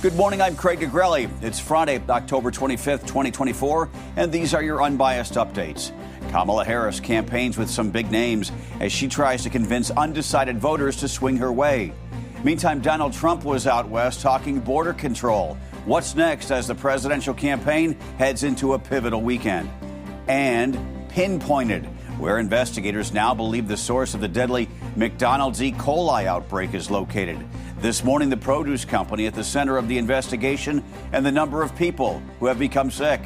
Good morning, I'm Craig Negrelli. It's Friday, October 25th, 2024, and these are your Unbiased Updates. Kamala Harris campaigns with some big names as she tries to convince undecided voters to swing her way. Meantime, Donald Trump was out west talking border control. What's next as the presidential campaign heads into a pivotal weekend? And pinpointed, where investigators now believe the source of the deadly McDonald's E. coli outbreak is located. This morning, the produce company at the center of the investigation and the number of people who have become sick.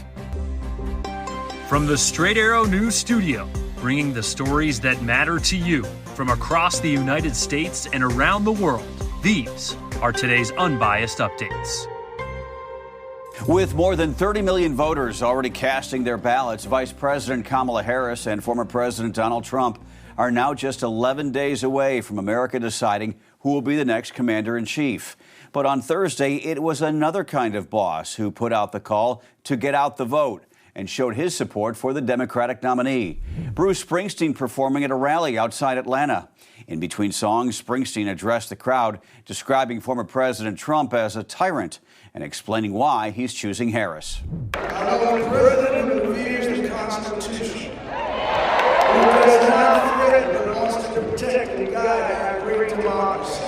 From the Straight Arrow News Studio, bringing the stories that matter to you from across the United States and around the world, these are today's Unbiased Updates. With more than 30 million voters already casting their ballots, Vice President Kamala Harris and former President Donald Trump are now just 11 days away from America deciding who will be the next commander-in-chief. But on Thursday, it was another kind of boss who put out the call to get out the vote and showed his support for the Democratic nominee. Bruce Springsteen performing at a rally outside Atlanta. In between songs, Springsteen addressed the crowd, describing former President Trump as a tyrant and explaining why he's choosing Harris. I want a president who reveres the Constitution, who does not threaten but wants to protect and guide our great democracy,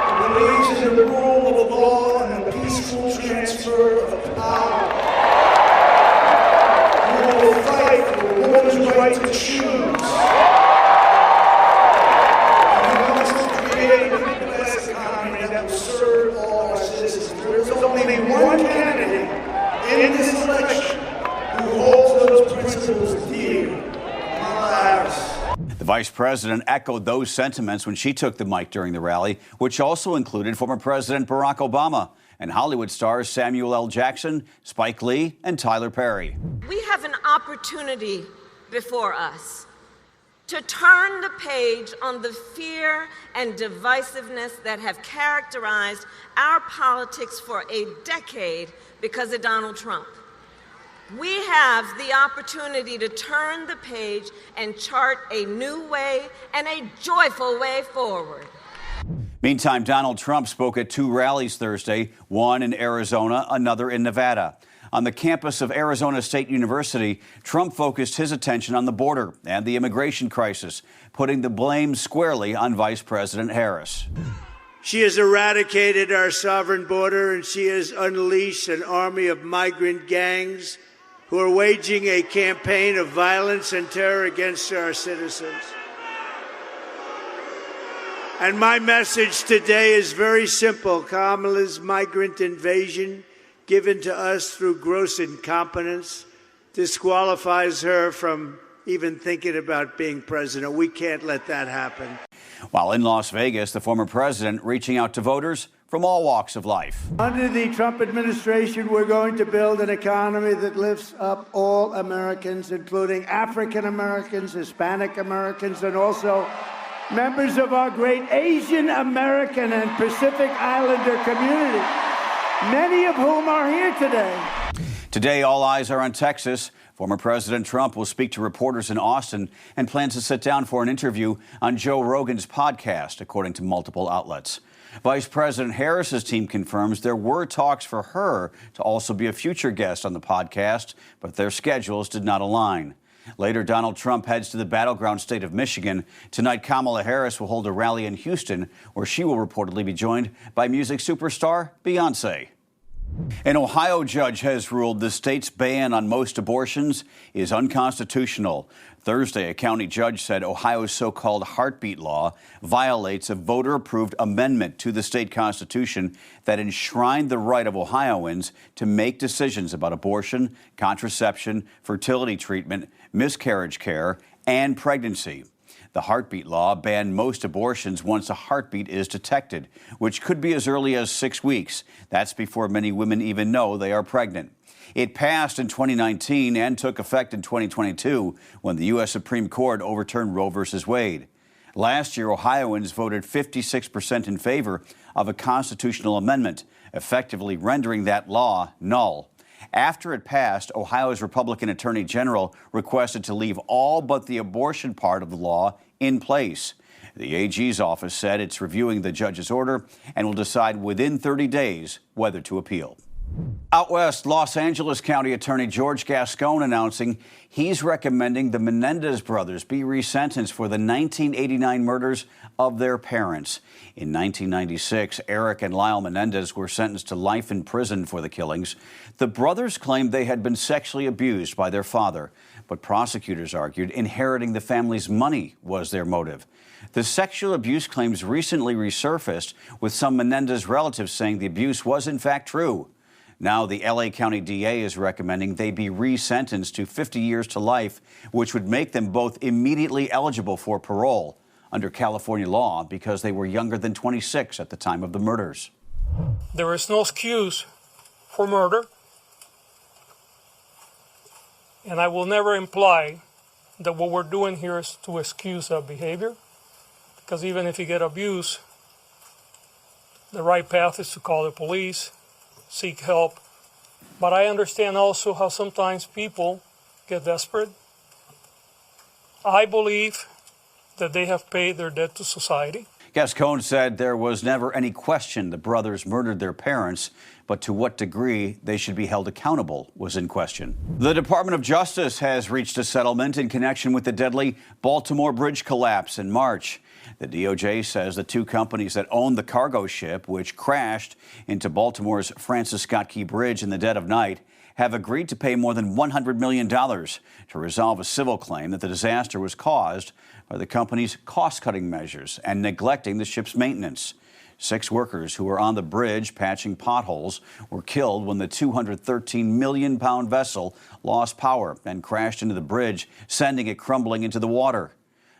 who believes in the rule of law and the peaceful transfer of power, who will fight for a woman's right to choose, and who wants to create a middle-class economy that will serve all our citizens. There is only one candidate in this election who holds those principles dear, Kamala Harris. The vice president echoed those sentiments when she took the mic during the rally, which also included former President Barack Obama and Hollywood stars Samuel L. Jackson, Spike Lee, and Tyler Perry. We have an opportunity before us to turn the page on the fear and divisiveness that have characterized our politics for a decade because of Donald Trump. We have the opportunity to turn the page and chart a new way and a joyful way forward. Meantime, Donald Trump spoke at two rallies Thursday, one in Arizona, another in Nevada. On the campus of Arizona State University, Trump focused his attention on the border and the immigration crisis, putting the blame squarely on Vice President Harris. She has eradicated our sovereign border, and she has unleashed an army of migrant gangs who are waging a campaign of violence and terror against our citizens. And my message today is very simple. Kamala's migrant invasion, given to us through gross incompetence, disqualifies her from even thinking about being president. We can't let that happen. While in Las Vegas, the former president reaching out to voters from all walks of life. Under the Trump administration, we're going to build an economy that lifts up all Americans, including African Americans, Hispanic Americans, and also members of our great Asian American and Pacific Islander community, many of whom are here today. Today, all eyes are on Texas. Former President Trump will speak to reporters in Austin and plans to sit down for an interview on Joe Rogan's podcast, according to multiple outlets. Vice President Harris's team confirms there were talks for her to also be a future guest on the podcast, but their schedules did not align. Later, Donald Trump heads to the battleground state of Michigan. Tonight, Kamala Harris will hold a rally in Houston, where she will reportedly be joined by music superstar Beyonce. An Ohio judge has ruled the state's ban on most abortions is unconstitutional. Thursday, a county judge said Ohio's so-called heartbeat law violates a voter-approved amendment to the state constitution that enshrined the right of Ohioans to make decisions about abortion, contraception, fertility treatment, miscarriage care, and pregnancy. The heartbeat law banned most abortions once a heartbeat is detected, which could be as early as 6 weeks. That's before many women even know they are pregnant. It passed in 2019 and took effect in 2022 when the U.S. Supreme Court overturned Roe v. Wade. Last year, Ohioans voted 56% in favor of a constitutional amendment, effectively rendering that law null. After it passed, Ohio's Republican Attorney General requested to leave all but the abortion part of the law in place. The AG's office said it's reviewing the judge's order and will decide within 30 days whether to appeal. Out west, Los Angeles County Attorney George Gascon announcing he's recommending the Menendez brothers be resentenced for the 1989 murders of their parents. In 1996, Eric and Lyle Menendez were sentenced to life in prison for the killings. The brothers claimed they had been sexually abused by their father, but prosecutors argued inheriting the family's money was their motive. The sexual abuse claims recently resurfaced, with some Menendez relatives saying the abuse was in fact true. Now the LA County DA is recommending they be resentenced to 50 years to life, which would make them both immediately eligible for parole under California law because they were younger than 26 at the time of the murders. There is no excuse for murder, and I will never imply that what we're doing here is to excuse that behavior, because even if you get abused, the right path is to call the police, seek help. But I understand also how sometimes people get desperate. I believe that they have paid their debt to society. Gascon said there was never any question the brothers murdered their parents, but to what degree they should be held accountable was in question. The Department of Justice has reached a settlement in connection with the deadly Baltimore bridge collapse in March. The DOJ says the two companies that owned the cargo ship, which crashed into Baltimore's Francis Scott Key Bridge in the dead of night, have agreed to pay more than $100 million to resolve a civil claim that the disaster was caused by the company's cost-cutting measures and neglecting the ship's maintenance. 6 workers who were on the bridge patching potholes were killed when the 213 million-pound vessel lost power and crashed into the bridge, sending it crumbling into the water.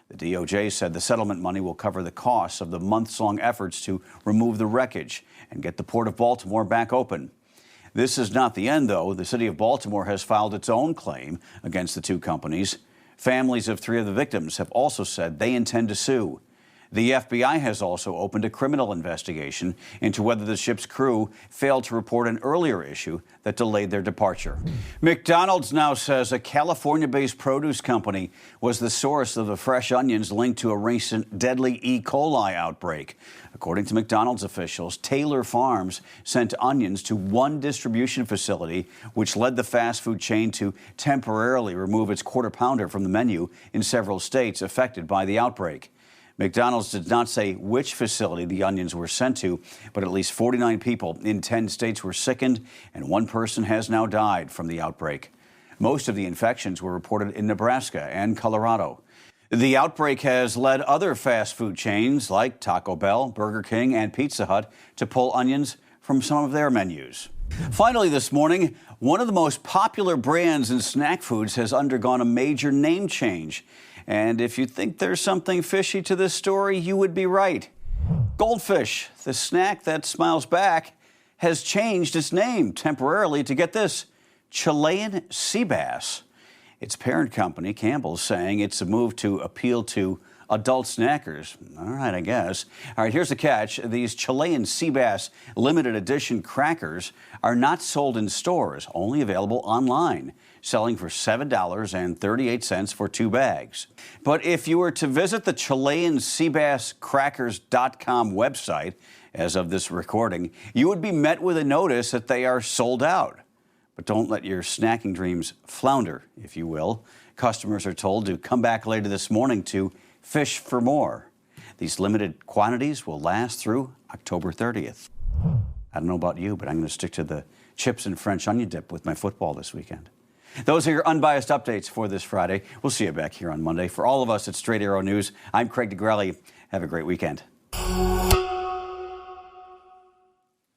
The DOJ said the settlement money will cover the costs of the months-long efforts to remove the wreckage and get the Port of Baltimore back open. This is not the end, though. The city of Baltimore has filed its own claim against the two companies. Families of 3 of the victims have also said they intend to sue. The FBI has also opened a criminal investigation into whether the ship's crew failed to report an earlier issue that delayed their departure. McDonald's now says a California-based produce company was the source of the fresh onions linked to a recent deadly E. coli outbreak. According to McDonald's officials, Taylor Farms sent onions to one distribution facility, which led the fast food chain to temporarily remove its quarter pounder from the menu in several states affected by the outbreak. McDonald's did not say which facility the onions were sent to, but at least 49 people in 10 states were sickened, and 1 person has now died from the outbreak. Most of the infections were reported in Nebraska and Colorado. The outbreak has led other fast food chains like Taco Bell, Burger King, and Pizza Hut to pull onions from some of their menus. Finally this morning, one of the most popular brands in snack foods has undergone a major name change. And if you think there's something fishy to this story, you would be right. Goldfish, the snack that smiles back, has changed its name temporarily to, get this, Chilean sea bass. Its parent company, Campbell's, saying it's a move to appeal to adult snackers. All right, I guess. All right, here's the catch. These Chilean sea bass limited edition crackers are not sold in stores, only available online, selling for $7.38 for 2 bags. But if you were to visit the Chilean Seabasscrackers.com website, as of this recording, you would be met with a notice that they are sold out. But don't let your snacking dreams flounder, if you will. Customers are told to come back later this morning to fish for more. These limited quantities will last through October 30th. I don't know about you, but I'm going to stick to the chips and French onion dip with my football this weekend. Those are your unbiased updates for this Friday. We'll see you back here on Monday. For all of us at Straight Arrow News, I'm Craig DeGrelli. Have a great weekend.